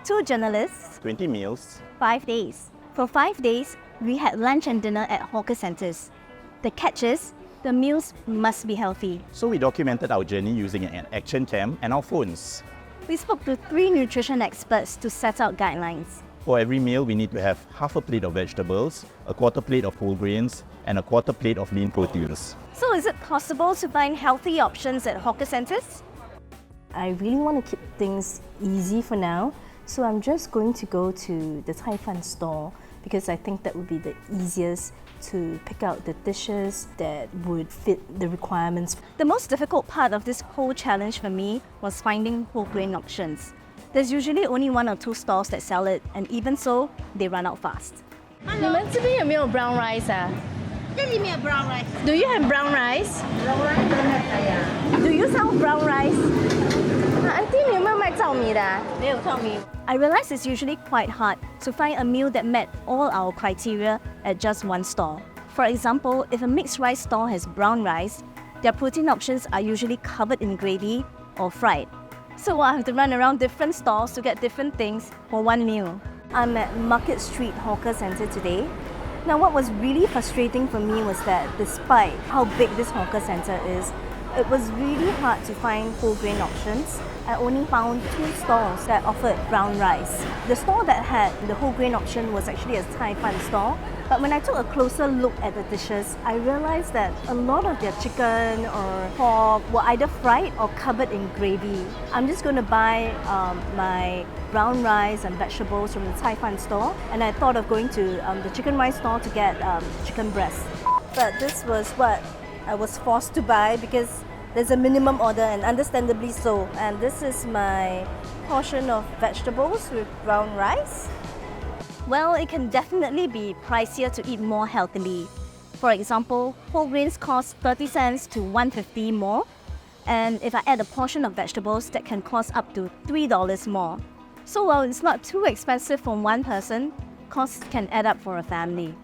2 journalists, 20 meals. 5 days. For 5 days, we had lunch and dinner at hawker centres. The catch is, the meals must be healthy. So we documented our journey using an action cam and our phones. We spoke to 3 nutrition experts to set out guidelines. For every meal, we need to have half a plate of vegetables, a quarter plate of whole grains, and a quarter plate of lean proteins. So is it possible to find healthy options at hawker centres? I really want to keep things easy for now, so I'm just going to go to the Cai Fan store because I think that would be the easiest to pick out the dishes that would fit the requirements. The most difficult part of this whole challenge for me was finding whole grain options. There's usually only 1 or 2 stores that sell it, and even so, they run out fast. 你们这边有没有 brown rice 啊？这里面有 brown rice. Do you have brown rice? Brown rice don't have kaya. Do you sell brown rice? Auntie 你有没有卖糙米的啊？没有糙米。 I realized it's usually quite hard to find a meal that met all our criteria at just 1 store. For example, if a mixed rice stall has brown rice, their protein options are usually covered in gravy or fried. So I have to run around different stalls to get different things for 1 meal. I'm at Market Street Hawker Centre today. Now what was really frustrating for me was that despite how big this hawker centre is, it was really hard to find whole grain options. I only found 2 stalls that offered brown rice. The store that had the whole grain option was actually a Cai Fan store. But when I took a closer look at the dishes, I realized that a lot of their chicken or pork were either fried or covered in gravy. I'm just going to buy my brown rice and vegetables from the Cai Fan store, and I thought of going to the chicken rice store to get chicken breast. But this was what I was forced to buy because there's a minimum order, and understandably so. And this is my portion of vegetables with brown rice. Well, it can definitely be pricier to eat more healthily. For example, whole grains cost 30 cents to 150 more, and if I add a portion of vegetables, that can cost up to $3 more. So while it's not too expensive for 1 person, costs can add up for a family.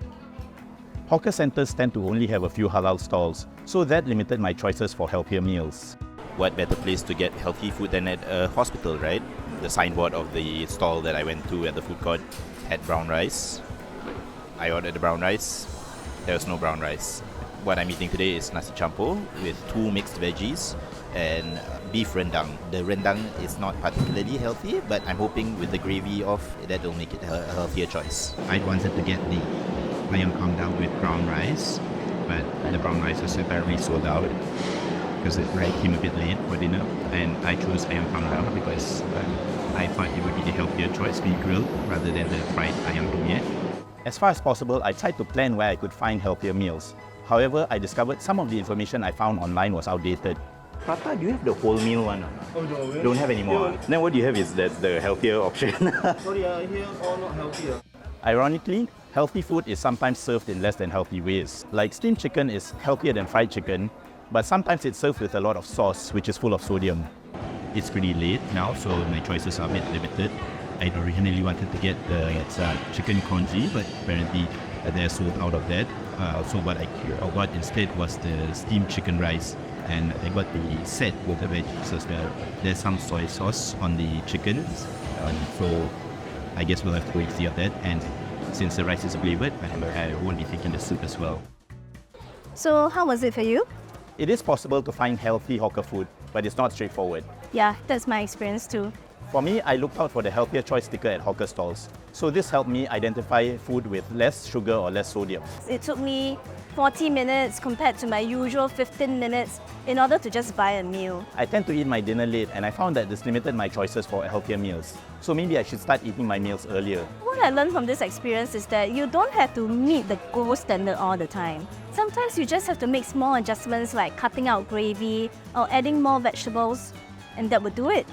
Hawker centres tend to only have a few halal stalls, so that limited my choices for healthier meals. What better place to get healthy food than at a hospital, right? The signboard of the stall that I went to at the food court had brown rice. I ordered the brown rice. There was no brown rice. What I'm eating today is nasi campur with 2 mixed veggies and beef rendang. The rendang is not particularly healthy, but I'm hoping with the gravy of that will make it a healthier choice. I wanted to get the ayam panggang with brown rice, but the brown rice was apparently sold out because it came a bit late for dinner, and I chose ayam panggang because I thought it would be the healthier choice, be grilled rather than the fried ayam penyet. As far as possible, I tried to plan where I could find healthier meals. However, I discovered some of the information I found online was outdated. Prata, do you have the whole meal one? Oh, no, Don't have anymore. Yeah. Then what do you have is that's the healthier option. Sorry, here all not healthy. Ironically, healthy food is sometimes served in less than healthy ways. Like steamed chicken is healthier than fried chicken, but sometimes it's served with a lot of sauce, which is full of sodium. It's pretty late now, so my choices are a bit limited. I originally wanted to get the chicken congee, but apparently they're sold out of that. So what I got instead was the steamed chicken rice, and I got the set with the veggies as well. There's some soy sauce on the chicken, so I guess we'll have to wait to see of that. And since the rice is flavored, I won't be taking the soup as well. So how was it for you? It is possible to find healthy hawker food, but it's not straightforward. Yeah, that's my experience too. For me, I looked out for the healthier choice sticker at hawker stalls. So this helped me identify food with less sugar or less sodium. It took me 40 minutes compared to my usual 15 minutes in order to just buy a meal. I tend to eat my dinner late, and I found that this limited my choices for healthier meals. So maybe I should start eating my meals earlier. What I learned from this experience is that you don't have to meet the gold standard all the time. Sometimes you just have to make small adjustments like cutting out gravy or adding more vegetables, and that would do it.